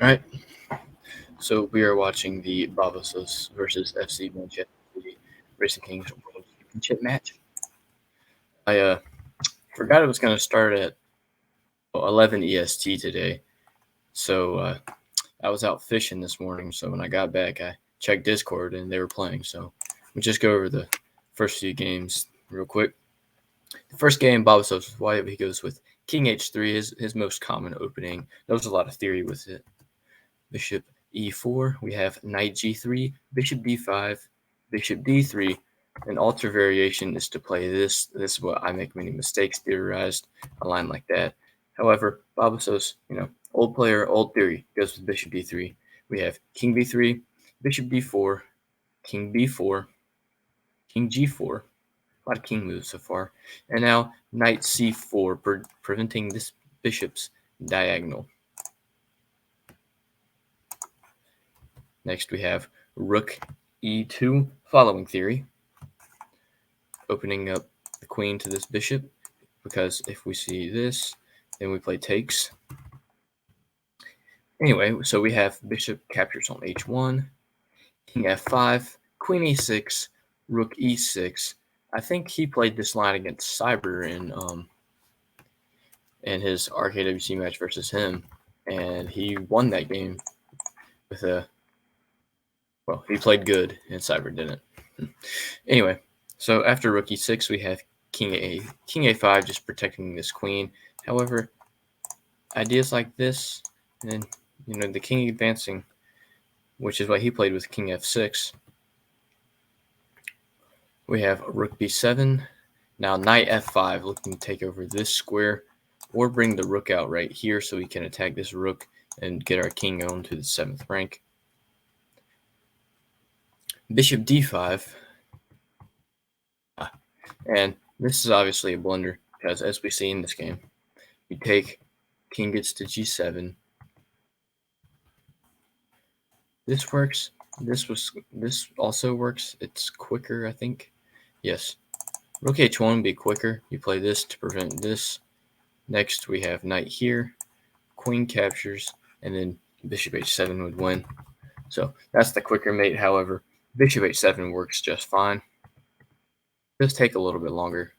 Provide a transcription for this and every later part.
All right, so we are watching the Babosos versus FC Manchester City Racing Kings World Championship match. I forgot it was going to start at 11 EST today, so I was out fishing this morning. So when I got back, I checked Discord and they were playing. So we'll just go over the first few games real quick. The first game, Babosos with white. He goes with King H3, his most common opening. There was a lot of theory with it. Bishop e4, we have knight g3, bishop d5, bishop d3. An alter variation is to play this. This is what I make many mistakes theorized, a line like that. However, Babosos, old player, old theory, goes with bishop d3. We have king b3, bishop d4, king b4, king g4. A lot of king moves so far. And now knight c4, preventing this bishop's diagonal. Next we have rook e2, following theory, opening up the queen to this bishop, because if we see this, then we play takes. Anyway, so we have bishop captures on h1, king f5, queen e6, rook e6. I think he played this line against Cyber in his RKWC match versus him, and he won that game with he played good, and Cyber didn't. Anyway, so after rook e6, we have king a5, just protecting this queen. However, ideas like this, and the king advancing, which is what he played with king f6. We have rook b7. Now knight f5, looking to take over this square, or bring the rook out right here so we can attack this rook and get our king on to the 7th rank. Bishop d5. And this is obviously a blunder, because as we see in this game, we take, king gets to g7. This works. This also works. It's quicker, I think. Yes. Rook h1 would be quicker. You play this to prevent this. Next, we have knight here. Queen captures, and then bishop h7 would win. So that's the quicker mate. However, bishop h7 works just fine. It does take a little bit longer.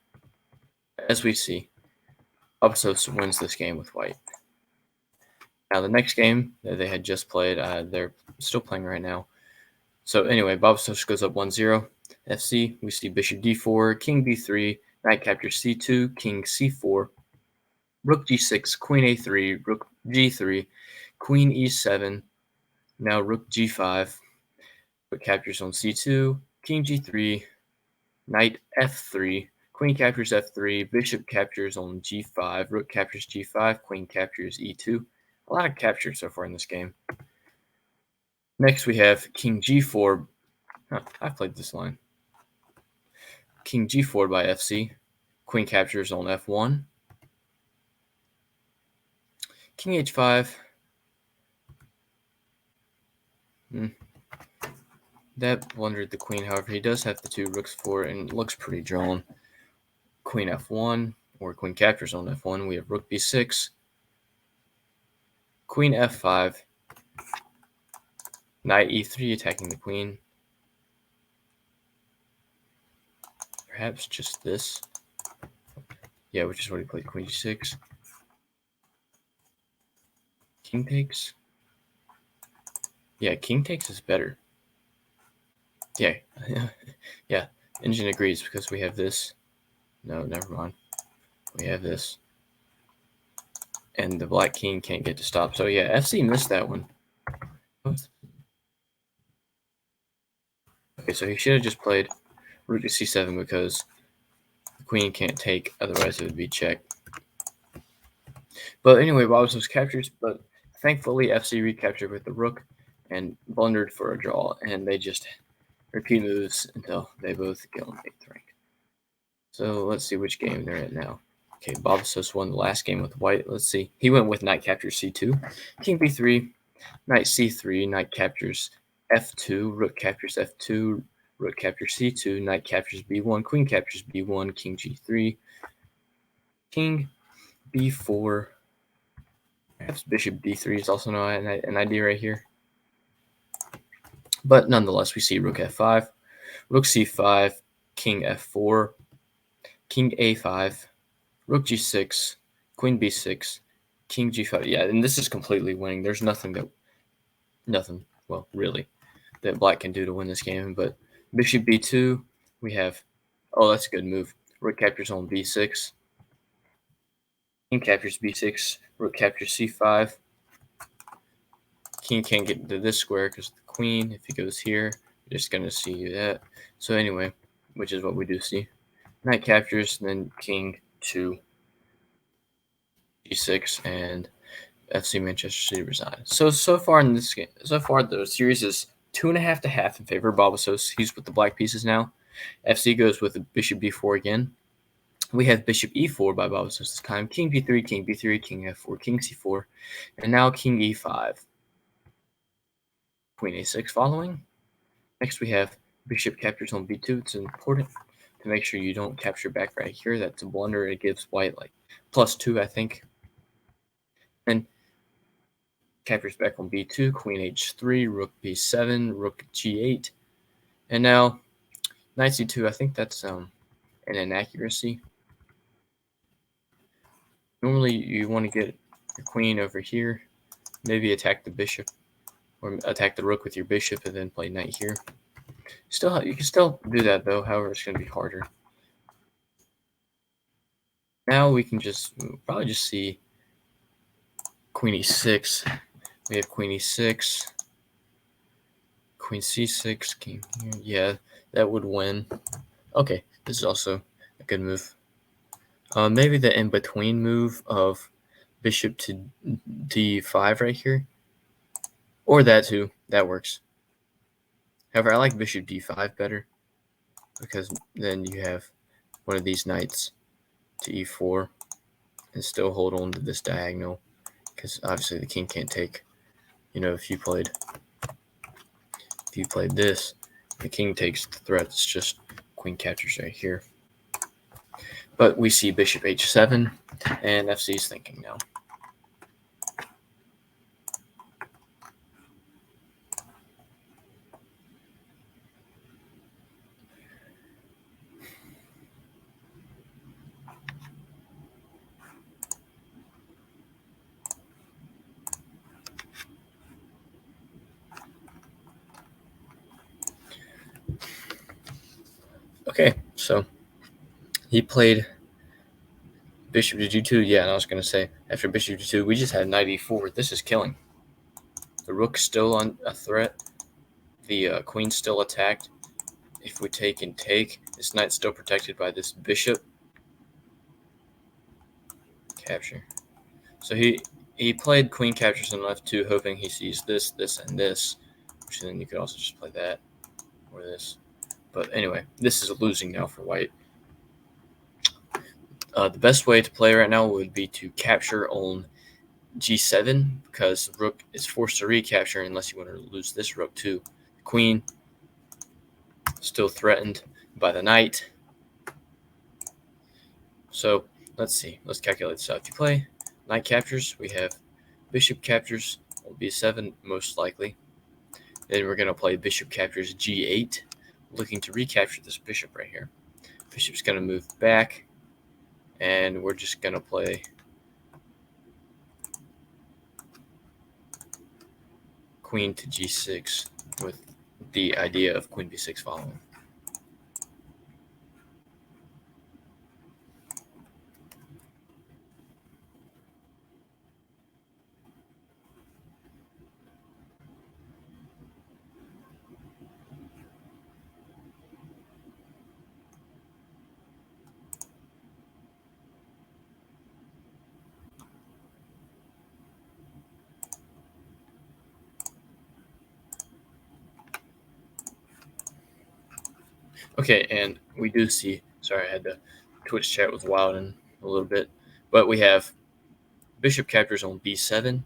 As we see, Babosos wins this game with white. Now the next game that they had just played, they're still playing right now. So anyway, Babosos goes up 1-0. FC, we see bishop d4, king b3, knight captures c2, king c4, rook g6, queen a3, rook g3, queen e7, now rook g5, rook captures on c2, king g3, knight f3, queen captures f3, bishop captures on g5, rook captures g5, queen captures e2. A lot of captures so far in this game. Next we have king g4. I've played this line. King g4 by fc. Queen captures on f1. King h5. That blundered the queen. However, he does have the two rooks for it, and it looks pretty drawn. Queen f1, or queen captures on f1. We have rook b6. Queen f5. Knight e3, attacking the queen. Perhaps just this. Yeah, which is what he played. Queen g6. King takes. Yeah, king takes is better. Yeah. Yeah, engine agrees, because we have this. No, never mind. We have this. And the black king can't get to stop. So yeah, FC missed that one. Okay, so he should have just played rook to c7, because the queen can't take, otherwise it would be check. But anyway, Babosos captures, but thankfully FC recaptured with the rook and blundered for a draw, and they just repeat moves until they both get on 8th rank. So let's see which game they're at now. Okay, Babosos won the last game with white. Let's see. He went with knight captures c2, king b3, knight c3, knight captures f2, rook captures f2, rook captures c2, knight captures b1, queen captures b1, king g3, king b4, Perhaps bishop d3 is also an idea right here. But nonetheless, we see rook f5, rook c5, king f4, king a5, rook g6, queen b6, king g5. Yeah, and this is completely winning. There's nothing, well, really, that black can do to win this game. But bishop b2, we have, oh, that's a good move. Rook captures on b6, king captures b6, rook captures c5. King can't get to this square because the queen, if he goes here, you're just going to see that. So anyway, which is what we do see. Knight captures, then king to g6, and FC Manchester City resign. So far in this game, the series is 2.5 to half in favor of Babosos. He's with the black pieces now. FC goes with the bishop b4 again. We have bishop e4 by Babosos this time. King b3, king b3, king f4, king c4, and now king e5. Queen a6 following. Next we have bishop captures on b2. It's important to make sure you don't capture back right here. That's a blunder. It gives white like +2, I think. And captures back on b2, queen h3, rook b7, rook g8, and now knight c2. I think that's an inaccuracy. Normally you want to get your queen over here, maybe attack the bishop or attack the rook with your bishop and then play knight here. You can still do that though, however it's going to be harder. Now we can probably just see queen e6. We have queen e6, queen c6, king here. Yeah, that would win. Okay, this is also a good move. Maybe the in-between move of bishop to d5 right here. Or that too. That works. However, I like bishop d5 better because then you have one of these knights to e4 and still hold on to this diagonal because obviously the king can't take. If you played this, the king takes the threat. It's just queen captures right here. But we see bishop h7, and FC's thinking now. Okay, so he played bishop to g2. Yeah, and I was going to say, after bishop to g2, we just had knight e4. This is killing. The rook's still on a threat. The queen's still attacked. If we take and take, this knight's still protected by this bishop. Capture. So he played queen captures on f2, hoping he sees this, this, and this. Which then you could also just play that or this. But anyway, this is losing now for white. The best way to play right now would be to capture on g7 because the rook is forced to recapture unless you want to lose this rook too. The queen still threatened by the knight. So let's see. Let's calculate this out. If you play knight captures, we have bishop captures on b7 most likely. Then we're going to play bishop captures g8, looking to recapture this bishop right here. Bishop's going to move back, and we're just going to play queen to g6 with the idea of queen b6 following. Okay, and we do see, sorry, I had the Twitch chat was wilding a little bit, but we have bishop captures on b7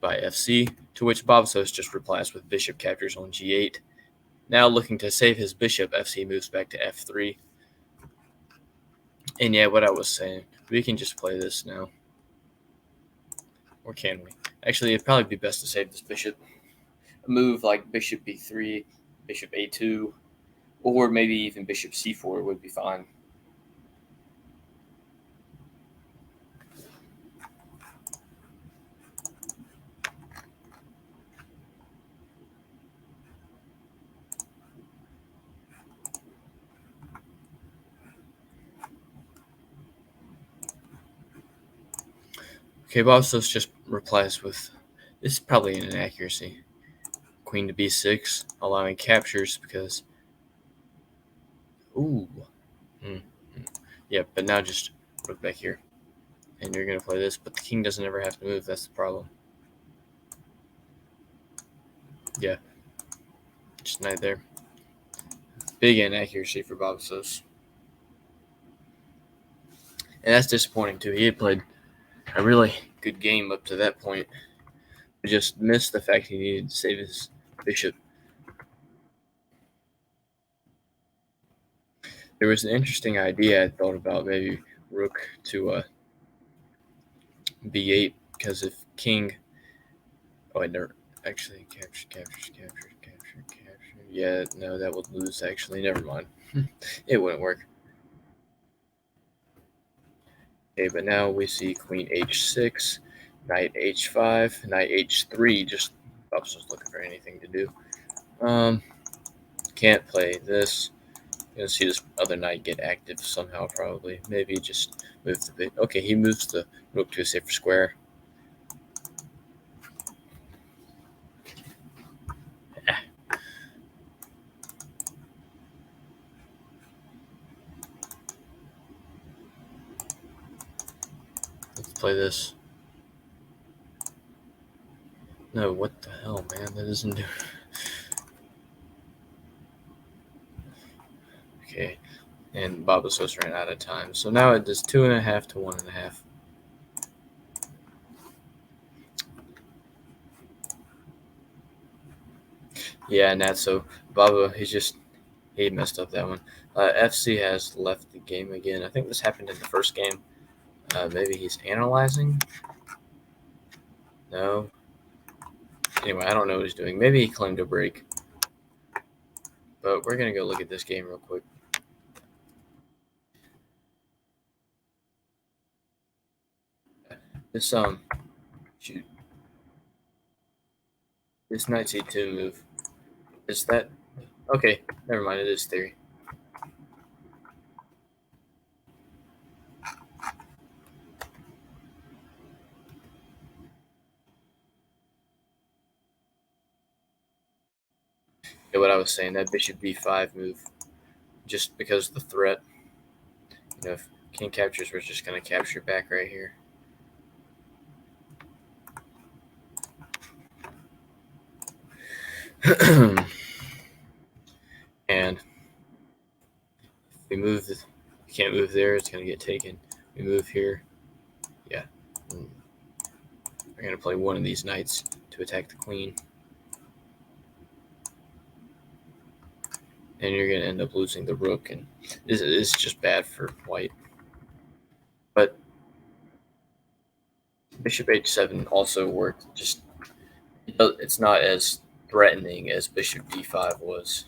by FC, to which Babosos just replies with bishop captures on g8. Now looking to save his bishop, FC moves back to f3. And yeah, what I was saying, we can just play this now. Or can we? Actually, it'd probably be best to save this bishop. A move like bishop b3, bishop a2, or maybe even bishop c4 would be fine. Okay, Babosos just replies with, this is probably an inaccuracy. Queen to b6, allowing captures because, ooh, yeah, but now just rook back here. And you're going to play this, but the king doesn't ever have to move, that's the problem. Yeah, just knight there. Big inaccuracy for Babosos. And that's disappointing too. He had played a really good game up to that point. He just missed the fact he needed to save his bishop. There was an interesting idea I thought about, maybe rook to b8, because if king, oh wait, no, actually capture. Yeah, no, that would lose actually. Never mind. It wouldn't work. Okay, but now we see queen h6, knight h5, knight h3. Just Bob's just looking for anything to do. Can't play this. You're gonna see this other knight get active somehow, probably. Maybe just move the bit. Okay, he moves the rook to a safer square. Let's play this. No, what the hell, man? That doesn't do. Okay, and Babosos ran out of time. So now it does 2.5 to 1.5. Yeah, and that's so Baba, he messed up that one. FC has left the game again. I think this happened in the first game. Maybe he's analyzing. No. Anyway, I don't know what he's doing. Maybe he claimed a break. But we're gonna go look at this game real quick. This shoot, this knight c2 move. Is that okay? Never mind. It is theory. Yeah, what I was saying, that bishop b5 move, just because of the threat. You know, if king captures, we're just gonna capture back right here. And if we move, we can't move there. It's gonna get taken. We move here. Yeah, we're gonna play one of these knights to attack the queen, and you're gonna end up losing the rook, and this is just bad for white. But bishop h7 also worked. Just it's not as threatening as bishop d5 was.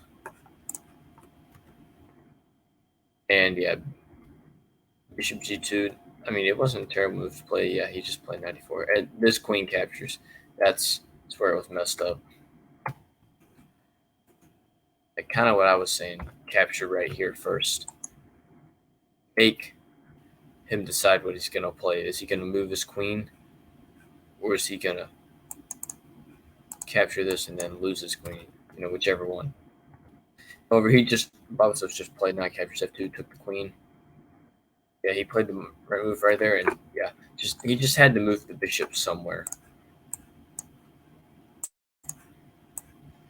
And yeah, bishop g2. I mean, it wasn't a terrible move to play. Yeah, he just played 94. And this queen captures. That's where it was messed up. Like kind of what I was saying. Capture right here first. Make him decide what he's gonna play. Is he gonna move his queen, or is he gonna capture this and then lose his queen? You know, whichever one. However, Babosos just played knight captures f2, took the queen. Yeah, he played the right move right there, and yeah, he just had to move the bishop somewhere.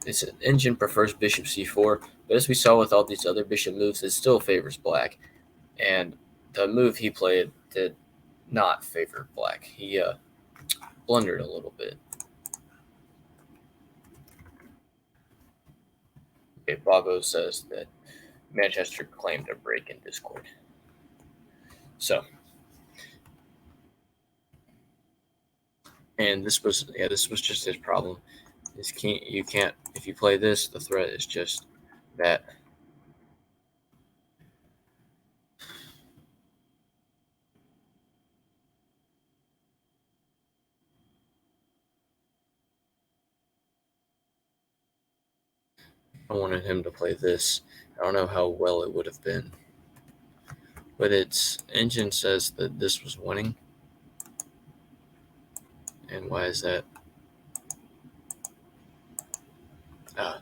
This engine prefers bishop c4, but as we saw with all these other bishop moves, it still favors black. And the move he played did not favor black. He blundered a little bit. Okay, Babo says that Manchester claimed a break in Discord. So And this was just his problem. His king, you can't, if you play this, the threat is just that. I wanted him to play this. I don't know how well it would have been, but its engine says that this was winning. And why is that? Ah,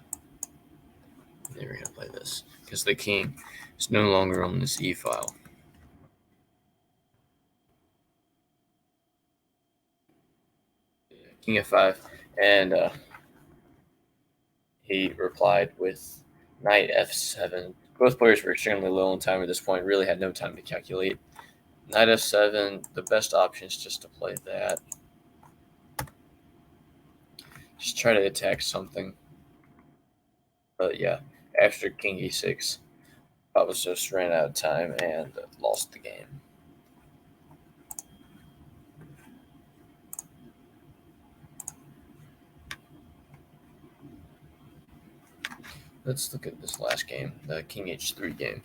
they were gonna play this because the king is no longer on this e file. King f5, and he replied with knight f7. Both players were extremely low on time at this point, really had no time to calculate. Knight f7, the best option is just to play that. Just try to attack something. But yeah, after king e6, Babosos ran out of time and lost the game. Let's look at this last game, the king h3 game.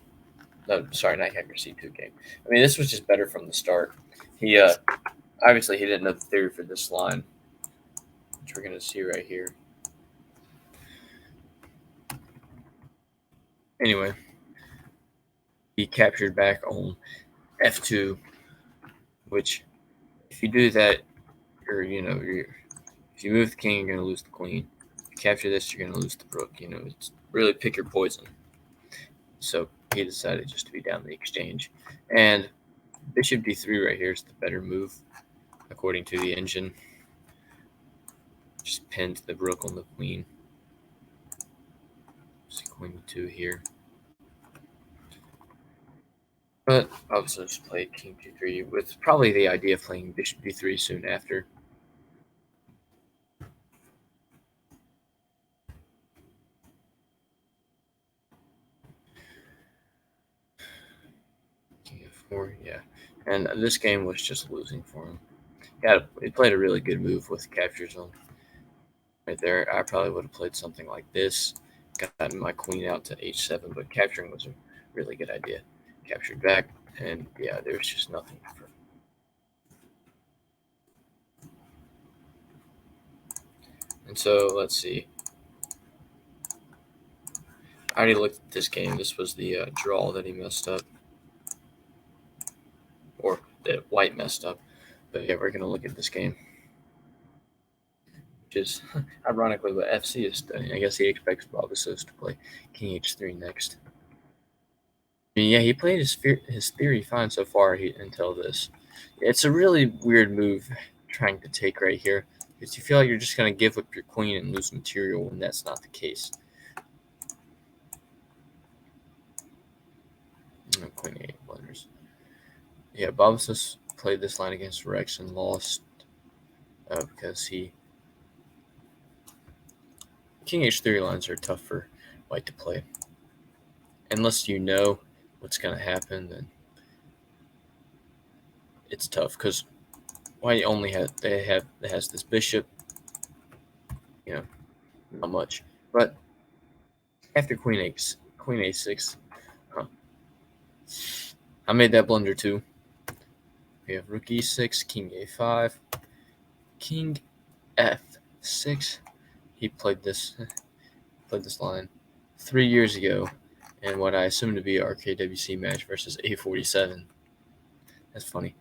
No, sorry, knight hacker c2 game. I mean, this was just better from the start. He obviously he didn't know the theory for this line, which we're gonna see right here. Anyway, he captured back on f2, which if you do that, if you move the king, you're gonna lose the queen. If you capture this, you're gonna lose the rook. It's really pick your poison. So he decided just to be down the exchange, and bishop d3 right here is the better move, according to the engine. Just pinned the rook on the queen. See queen e2 here. But obviously just played king d3 with probably the idea of playing bishop d3 soon after. King f4, yeah. And this game was just losing for him. He played a really good move with capture zone. Right there, I probably would have played something like this, gotten my queen out to h7, but capturing was a really good idea. Captured back, and yeah, there's just nothing for. And so let's see. I already looked at this game. This was the draw that he messed up, or that white messed up. But yeah, we're gonna look at this game, which is ironically what FC is doing. I guess he expects Babosos to play king h3 next. I mean, yeah, he played his theory fine so far until this. It's a really weird move trying to take right here because you feel like you're just going to give up your queen and lose material when that's not the case. Queen 8 blunders. Yeah, Babosos played this line against Rex and lost because King h3 lines are tough for white to play. Unless you know what's going to happen, then it's tough because white only has this bishop, not much. But after queen a6, huh, I made that blunder too. We have rook e6, king a5, king f6. He played this line 3 years ago in what I assume to be an RKWC match versus A47. That's funny.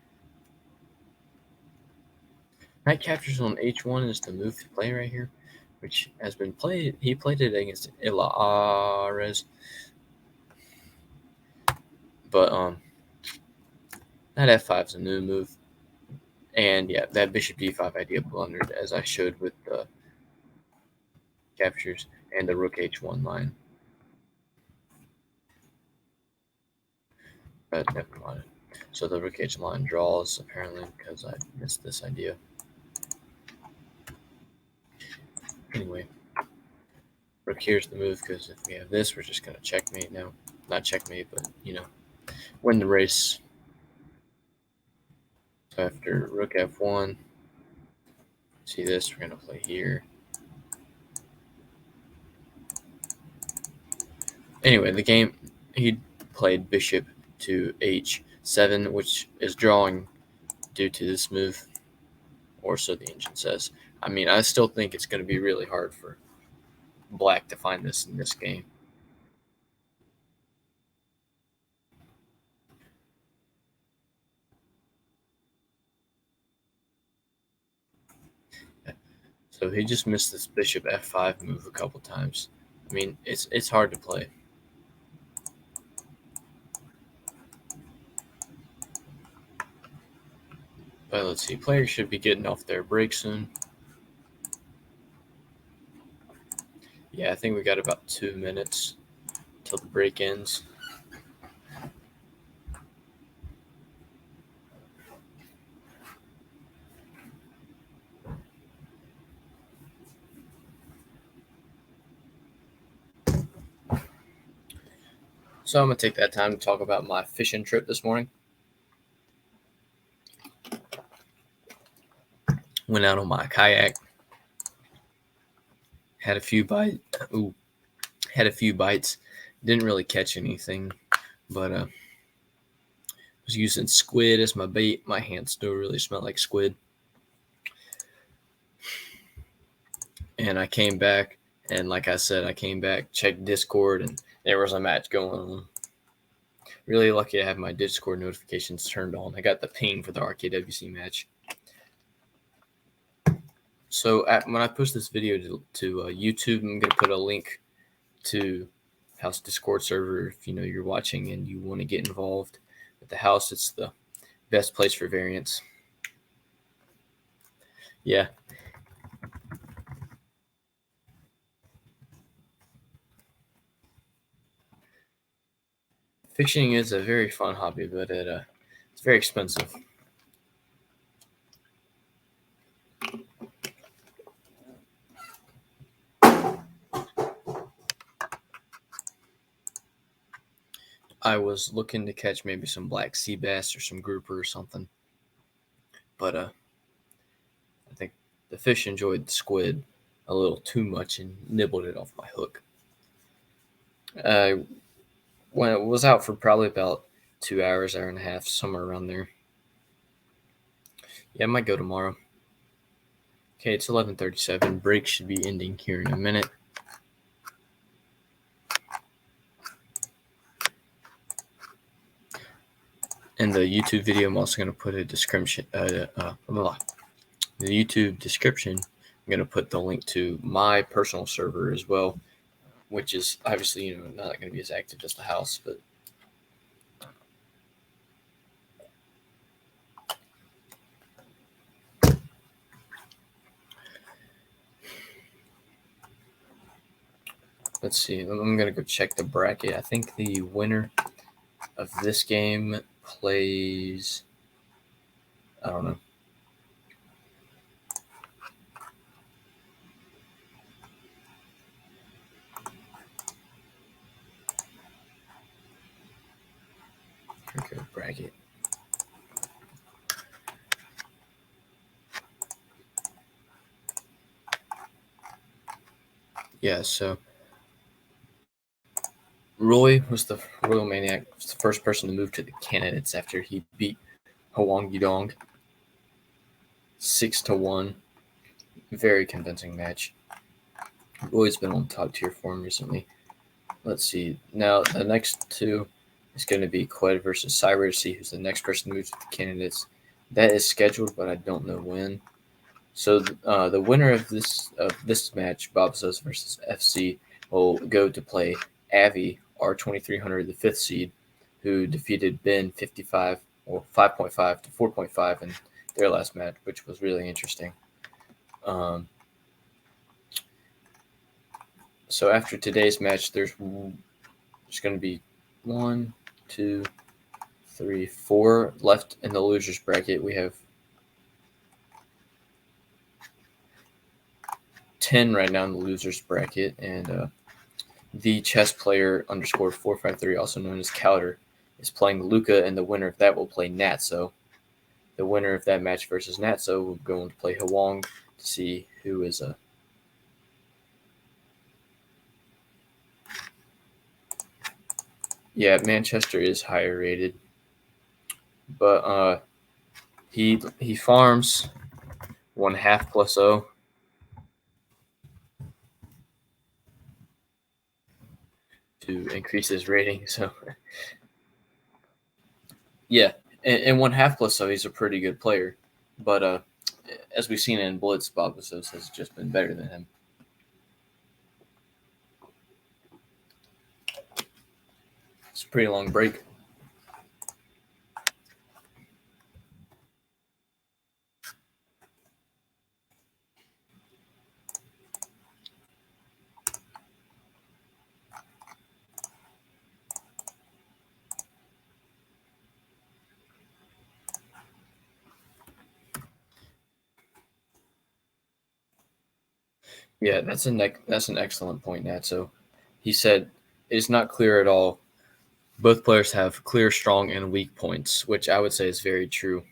Knight captures on h1 is the move to play right here, which has been played. He played it against Ilares, but knight f5 is a new move. And yeah, that bishop d5 idea blundered, as I showed with the captures and the rook h1 line. But never mind. So the rook h line draws, apparently, because I missed this idea. Anyway, rook here's the move, because if we have this, we're just going to checkmate now. Not checkmate, but, win the race. So after rook f1, See this? We're going to play here. Anyway, the game, he played bishop to h7, which is drawing due to this move, or so the engine says. I mean, I still think it's going to be really hard for black to find this in this game. So he just missed this bishop f5 move a couple times. I mean, it's hard to play. But let's see, players should be getting off their break soon. Yeah, I think we got about 2 minutes till the break ends. So I'm going to take that time to talk about my fishing trip this morning. Went out on my kayak. Had a few bites. Didn't really catch anything, but was using squid as my bait. My hands still really smell like squid. And I came back, and like I said, checked Discord, and there was a match going on. Really lucky I have my Discord notifications turned on. I got the ping for the RKWC match. So when I post this video to YouTube, I'm going to put a link to house Discord server if you're watching and you want to get involved with the house. It's the best place for variants. Yeah. Fishing is a very fun hobby, but it's very expensive. I was looking to catch maybe some black sea bass or some grouper or something, but I think the fish enjoyed the squid a little too much and nibbled it off my hook. When it was out for probably about 2 hours, hour and a half, somewhere around there. Yeah, I might go tomorrow. Okay, it's 11:37. Break should be ending here in a minute. In the YouTube video, I'm also going to put a description. The YouTube description, I'm going to put the link to my personal server as well, which is obviously not going to be as active as the house, but let's see. I'm going to go check the bracket. I think the winner of this game plays, I don't know. Okay, bracket. Yeah, so Roy was the Royal Maniac, was the first person to move to the candidates after he beat Hwang Yudong 6-1. Very convincing match. Roy's been on top tier form recently. Let's see. Now the next two is going to be Qued versus Cyber to see who's the next person to move to the candidates. That is scheduled, but I don't know when. So the winner of this match, Babosos versus FC, will go to play Avi R2300, the 5th seed, who defeated Ben 5.5 to 4.5 in their last match, which was really interesting. So after today's match, there's going to be 1, 2, 3, 4 left in the losers bracket. We have 10 right now in the losers bracket, and the chess player _453, also known as Cowder, is playing Luca, and the winner of that will play Natso. The winner of that match versus Natso will go on to play Hwang to see who is a. Yeah, Manchester is higher rated, but he farms 1/2 plus O to increase his rating. So yeah, and 1/2 plus O, he's a pretty good player, but as we've seen in Blitz, Babosos has just been better than him. It's a pretty long break. Yeah, that's an excellent point, Nat. So he said it's not clear at all. Both players have clear, strong, and weak points, which I would say is very true.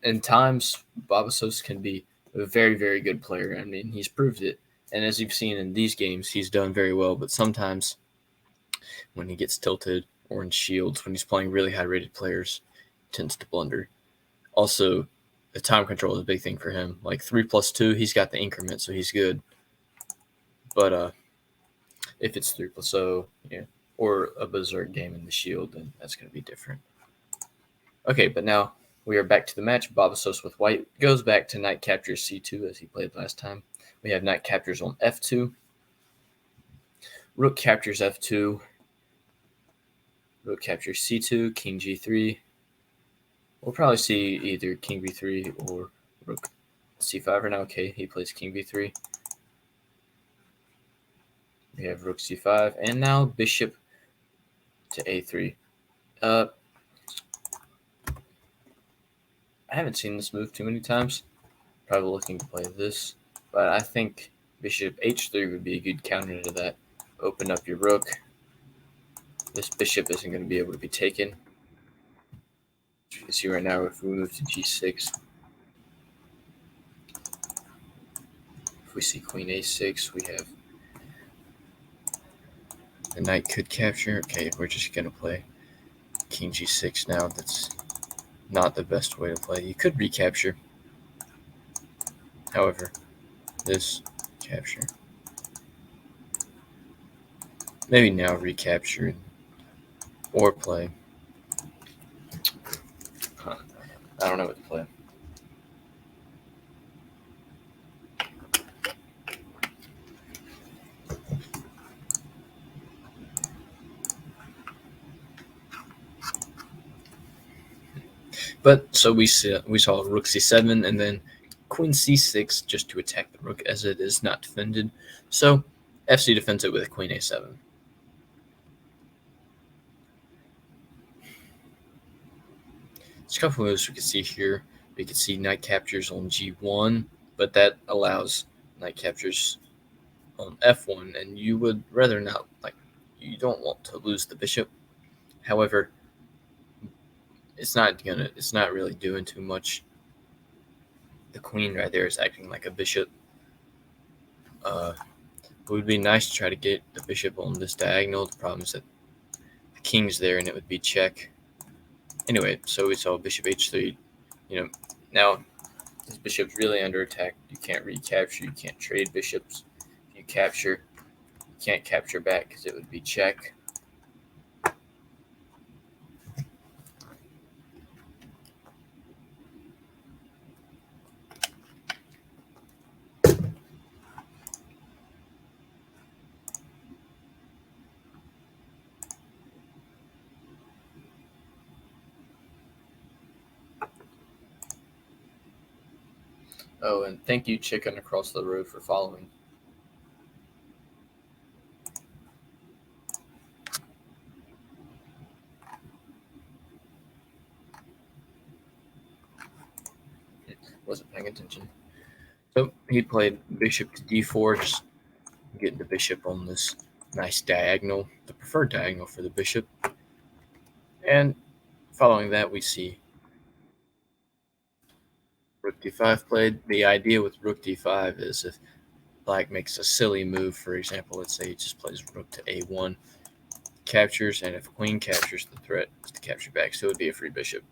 In times, Babosos can be a very, very good player. I mean, he's proved it. And as you've seen in these games, he's done very well. But sometimes when he gets tilted or in shields, when he's playing really high rated players, he tends to blunder. Also, the time control is a big thing for him. Like 3+2, he's got the increment, so he's good. But if it's 3+0, yeah, or a berserk game in the shield, then that's going to be different. Okay, but now we are back to the match. Babosos with white goes back to knight captures c2 as he played last time. We have knight captures on f2. Rook captures f2. Rook captures c2, king g3. We'll probably see either king b3 or rook c5 right now. Okay, he plays king b3. We have rook c5, and now bishop to a3. I haven't seen this move too many times. Probably looking to play this, but I think bishop h3 would be a good counter to that. Open up your rook. This bishop isn't going to be able to be taken. As you can see right now, if we move to g6, if we see queen a6, we have the knight could capture. Okay, we're just going to play king g6 now. That's not the best way to play. You could recapture. However, this capture. Maybe now recapture or play. I don't know what to play. But so we saw rook c7 and then queen c6 just to attack the rook as it is not defended. So fc defends it with queen a7. There's a couple moves we can see here. We can see knight captures on g1, but that allows knight captures on f1, and you would rather not, like, you don't want to lose the bishop. However, it's not really doing too much. The queen right there is acting like a bishop. It would be nice to try to get the bishop on this diagonal. The problem is that the king's there and it would be check. Anyway, so we saw bishop h3. Now this bishop's really under attack. You can't recapture. You can't trade bishops. If you capture, you can't capture back because it would be check. Oh, and thank you, Chicken Across the Road, for following. Wasn't paying attention. So he played bishop to d4, just getting the bishop on this nice diagonal, the preferred diagonal for the bishop. And following that, we see rook d5 played. The idea with rook d5 is if black makes a silly move, for example, let's say he just plays rook to a1, captures, and if queen captures, the threat is to capture back, so it would be a free bishop.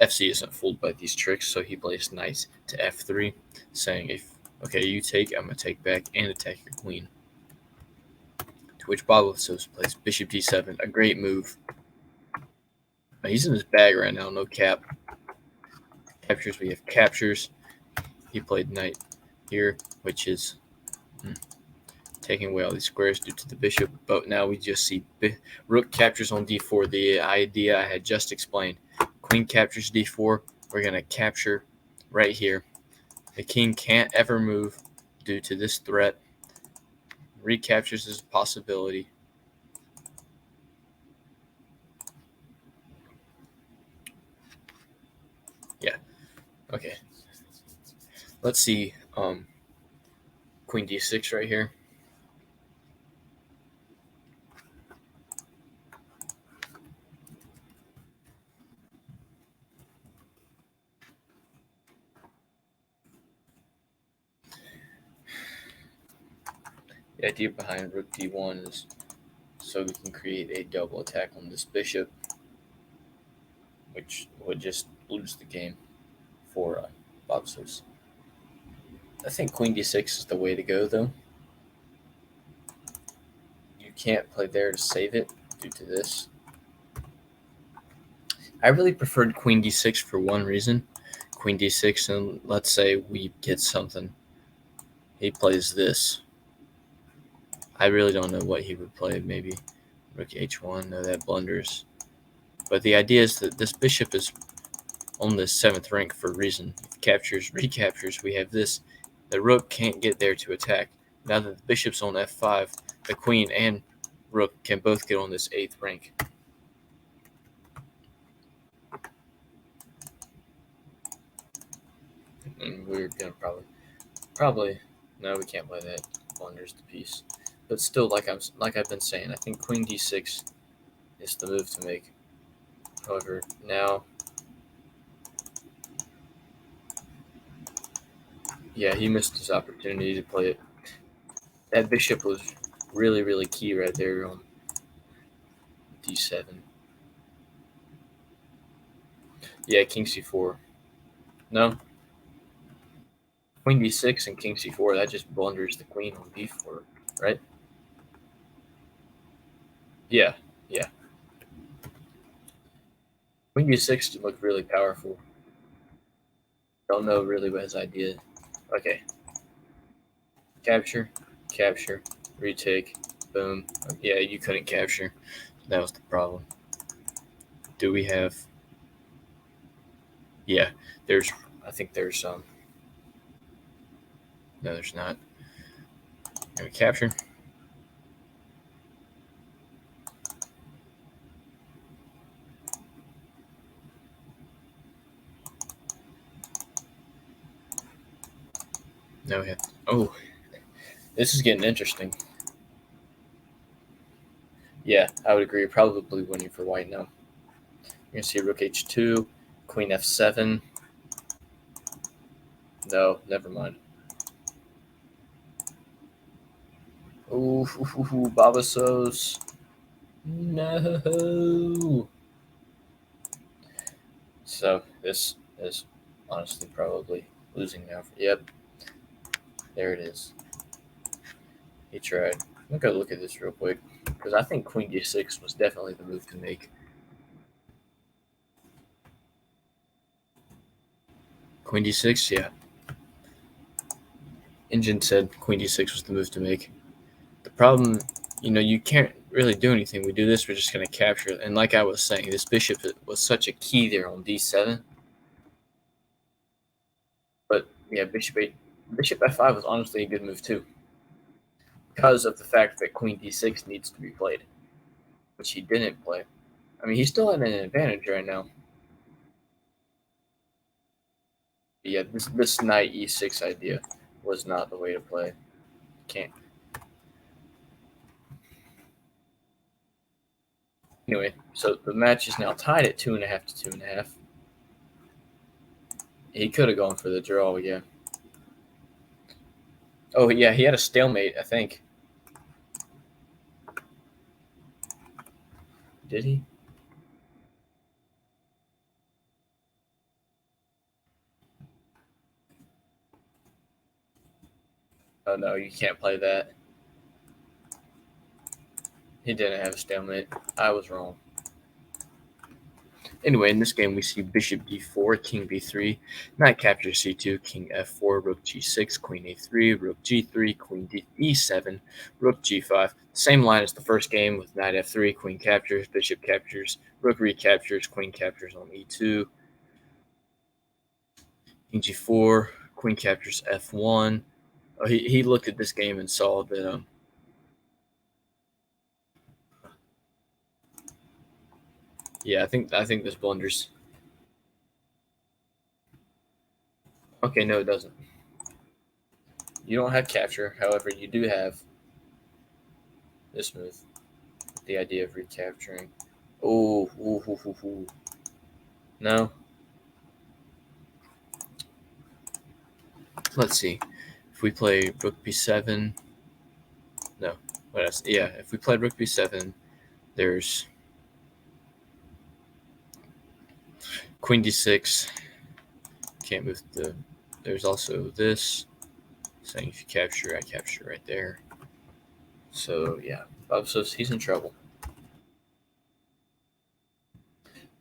FC isn't fooled by these tricks, so he plays knight to f3, saying, if okay, you take, I'm going to take back and attack your queen. To which Babosos plays bishop d7, a great move. Now, he's in his bag right now, no cap. Captures, we have captures. He played knight here, which is taking away all these squares due to the bishop, but now we just see rook captures on d4, the idea I had just explained. Queen captures d4, we're going to capture right here. The king can't ever move due to this threat. Recaptures is a possibility. Yeah, okay. Let's see queen d6 right here. The idea behind rook d1 is so we can create a double attack on this bishop, which would just lose the game for Babosos. I think queen d6 is the way to go, though. You can't play there to save it due to this. I really preferred queen d6 for one reason. Queen d6, and let's say we get something. He plays this. I really don't know what he would play. Maybe rook h1. No, that blunders. But the idea is that this bishop is on the 7th rank for a reason. Captures, recaptures. We have this. The rook can't get there to attack. Now that the bishop's on f5, the queen and rook can both get on this 8th rank. And we're gonna probably no, we can't play that. Blunders the piece. But still, like I've been saying, I think queen d6 is the move to make. However, now, yeah, he missed his opportunity to play it. That bishop was really, really key right there on d7. Yeah, king c4. No, queen d6 and king c4. That just blunders the queen on d4, right? Yeah, yeah. Queen d6 looked really powerful. Don't know really what his idea is. Okay. Capture, capture, retake, boom. Yeah, you couldn't capture. That was the problem. Do we have? Yeah, there's. I think there's no, there's not. Can we capture? No, we have. Oh, this is getting interesting. Yeah, I would agree. Probably winning for white now. You're gonna see rook h2, queen f7. No, never mind. Ooh, Babosos. No. So this is honestly probably losing now. Yep, there it is. He tried. I'm gonna go look at this real quick because I think queen d6 was definitely the move to make. Queen d6, yeah. Engine said queen d6 was the move to make. The problem, you can't really do anything. We do this, we're just gonna capture it. And like I was saying, this bishop was such a key there on d7. But yeah, bishop f5 was honestly a good move too, because of the fact that queen d6 needs to be played, which he didn't play. I mean, he still had an advantage right now. But yeah, this knight e6 idea was not the way to play. Can't. Anyway, so the match is now tied at 2.5 to 2.5. He could have gone for the draw, yeah. Oh, yeah, he had a stalemate, I think. Did he? Oh, no, you can't play that. He didn't have a stalemate. I was wrong. Anyway, in this game, we see bishop d4, king b3, knight captures c2, king f4, rook g6, queen a3, rook g3, queen e7, rook g5. Same line as the first game with knight f3, queen captures, bishop captures, rook recaptures, queen captures on e2, king g4, queen captures f1. Oh, he looked at this game and saw that. Yeah, I think this blunders. Okay, no, it doesn't. You don't have capture. However, you do have this move. The idea of recapturing. Oh, ooh, ooh, ooh, ooh. No. Let's see. If we play rook b7, no. What else? Yeah, if we play rook b7, there's queen d6. Can't move the. There's also this saying if you capture, I capture right there. So yeah, Babosos, he's in trouble.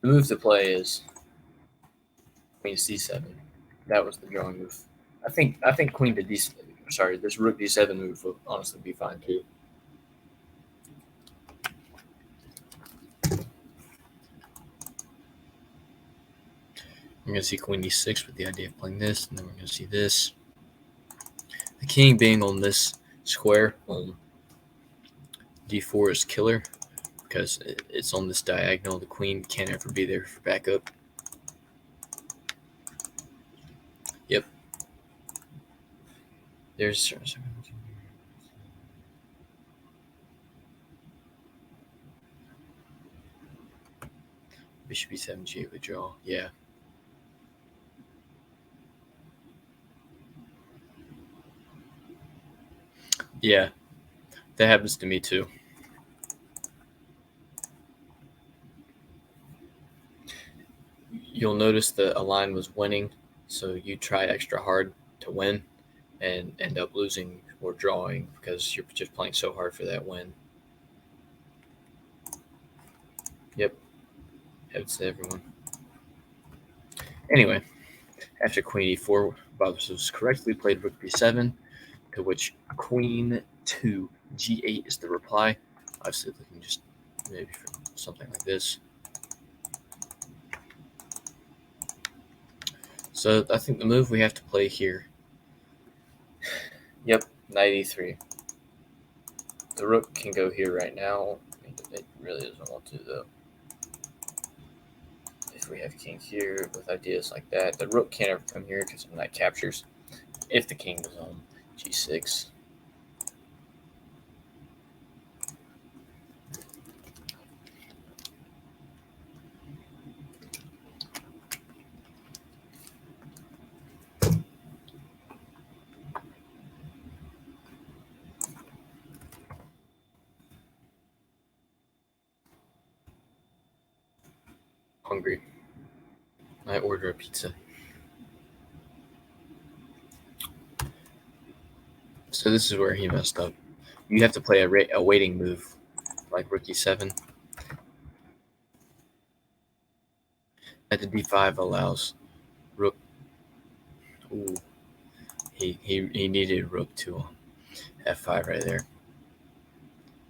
The move to play is queen c7. That was the drawing move. I think queen to d. Sorry, this rook d7 move will honestly be fine too. We're going to see queen d6 with the idea of playing this, and then we're going to see this. The king being on this square on d4 is killer because it's on this diagonal. The queen can't ever be there for backup. Yep. There's bishop b7, g8 withdraw. Yeah. Yeah. That happens to me too. You'll notice that a line was winning, so you try extra hard to win and end up losing or drawing because you're just playing so hard for that win. Yep. Happens to everyone. Anyway, after queen e4, Babosos correctly played rook b7, to which queen to g8 is the reply. Obviously, looking just maybe for something like this. So I think the move we have to play here. Yep, knight e3. The rook can go here right now. It really doesn't want to, though. If we have king here with ideas like that, the rook can't ever come here because knight captures. If the king goes on g6. Hungry. I order a pizza. So this is where he messed up. You have to play a waiting move, like rook e7. At the d5 allows rook. Ooh, he needed rook to f5 right there.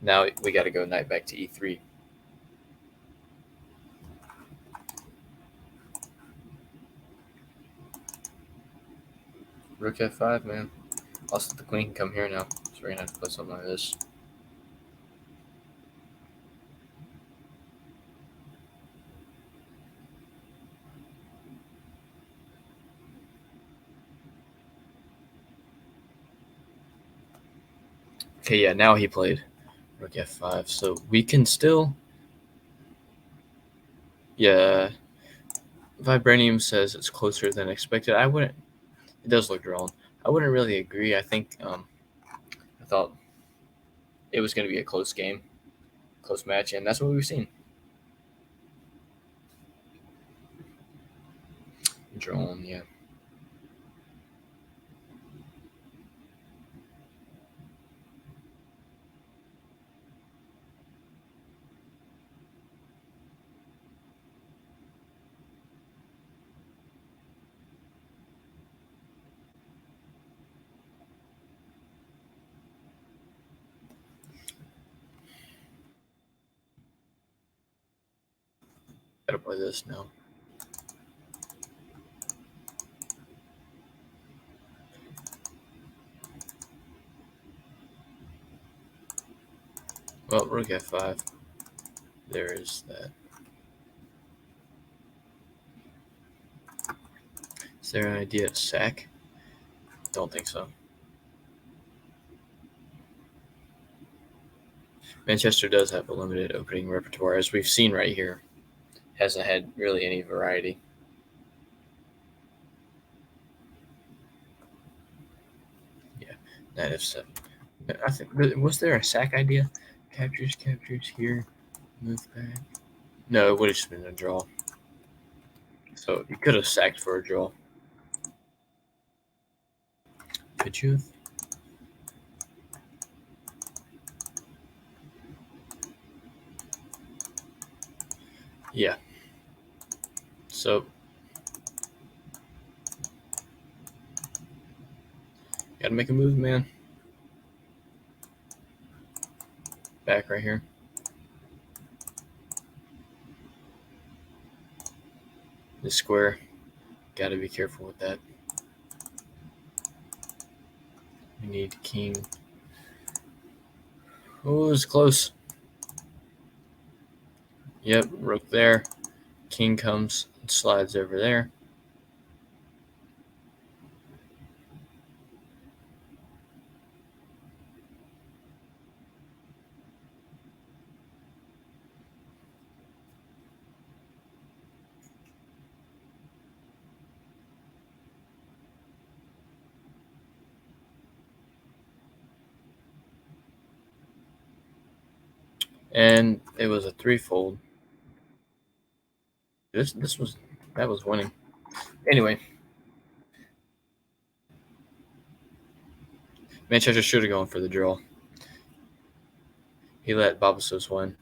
Now we got to go knight back to e3. Rook f5, man. Also, the queen can come here now, so we're gonna have to play something like this. Okay, yeah, now he played rook f5, so we can still, yeah, Vibranium says it's closer than expected. I wouldn't. It does look drawn. I wouldn't really agree. I think I thought it was going to be a close game, close match, and that's what we've seen. Drawn, yeah. Gotta play this now. Well, rook f5. There is that. Is there an idea to sack? Don't think so. Manchester does have a limited opening repertoire, as we've seen right here. Hasn't had really any variety. Yeah, knight f7. I think was there a sack idea? Captures here, move back. No, it would have just been a draw. So you could have sacked for a draw. Could you have? Yeah. So gotta make a move, man. Back right here. This square. Gotta be careful with that. We need king. Oh, it was close. Yep, rook there. King comes and slides over there. And it was a threefold. This was that was winning. Anyway, Manchester should have gone for the draw. He let Babosos win.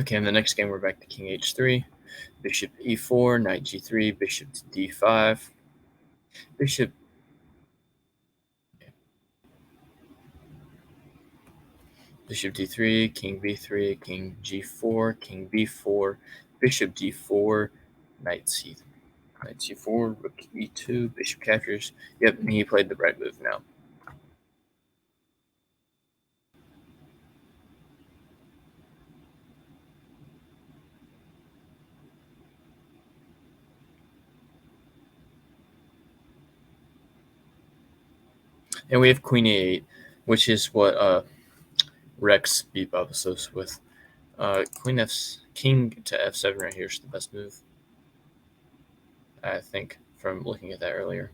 Okay, in the next game we're back to king h3, bishop e4, knight g3, bishop to d5, bishop bishop d3, king b3, king g4, king b4, bishop d4, knight c3. Knight c4, rook e2, bishop captures. Yep, and he played the right move now. And we have queen e8, which is what Rex beat Babosos with. King to f7 right here is the best move, I think, from looking at that earlier.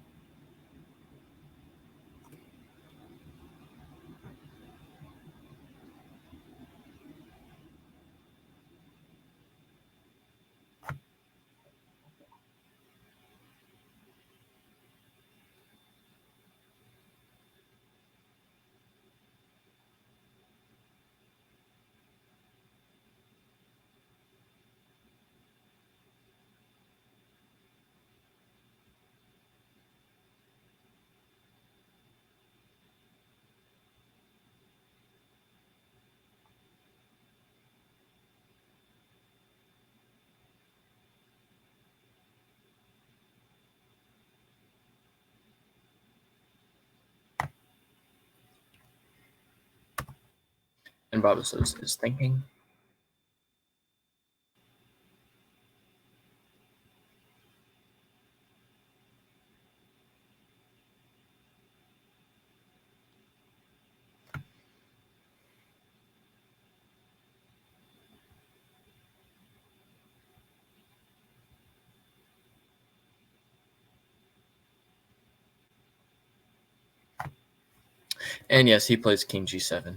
And Babosos is thinking. And yes, he plays King G7.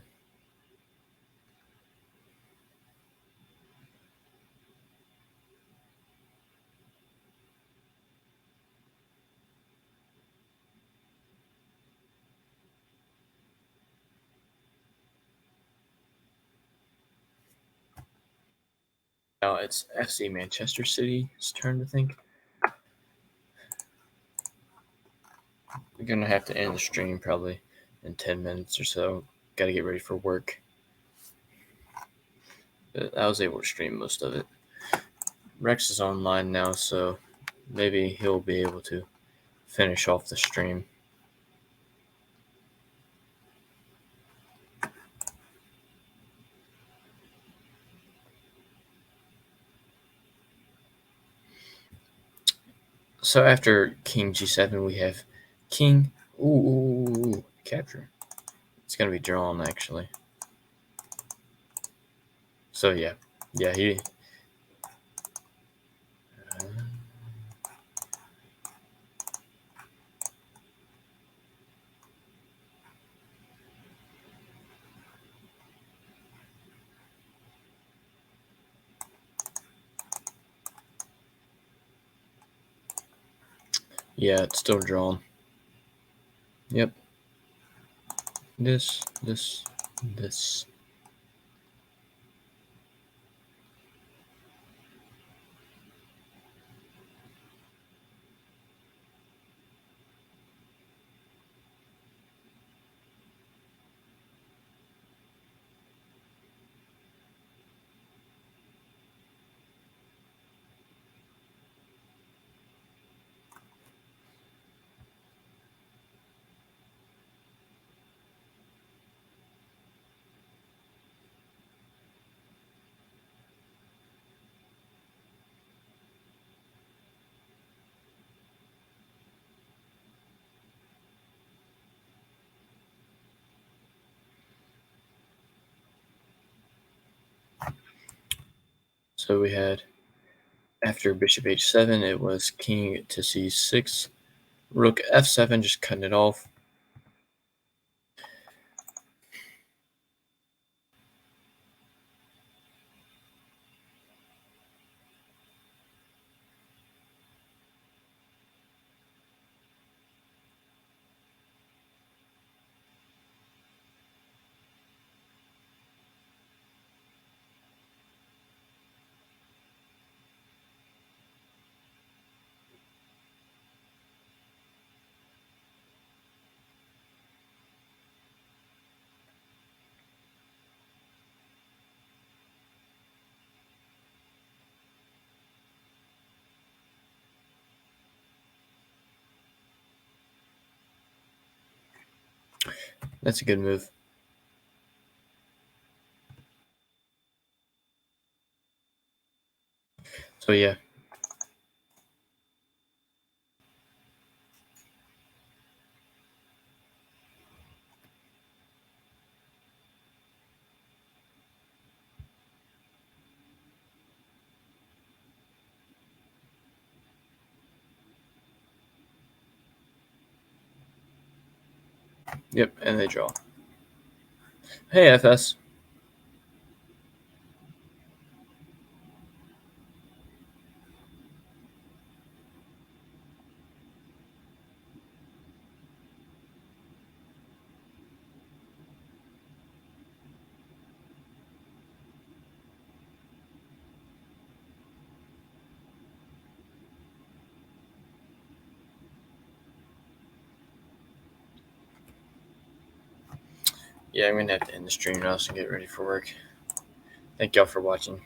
Now it's FC Manchester City's turn to think. We're going to have to end the stream probably in 10 minutes or so. Got to get ready for work. But I was able to stream most of it. Rex is online now, so maybe he'll be able to finish off the stream. So after King G7, we have King. Ooh, capture. It's going to be drawn, actually. So, yeah, he. Yeah, it's still drawn. Yep. This. So we had, after bishop h7, it was king to c6, rook f7, just cutting it off. That's a good move. So yeah. Yep, and they draw. Hey, FS. Yeah, I'm going to have to end the stream now so get ready for work. Thank y'all for watching.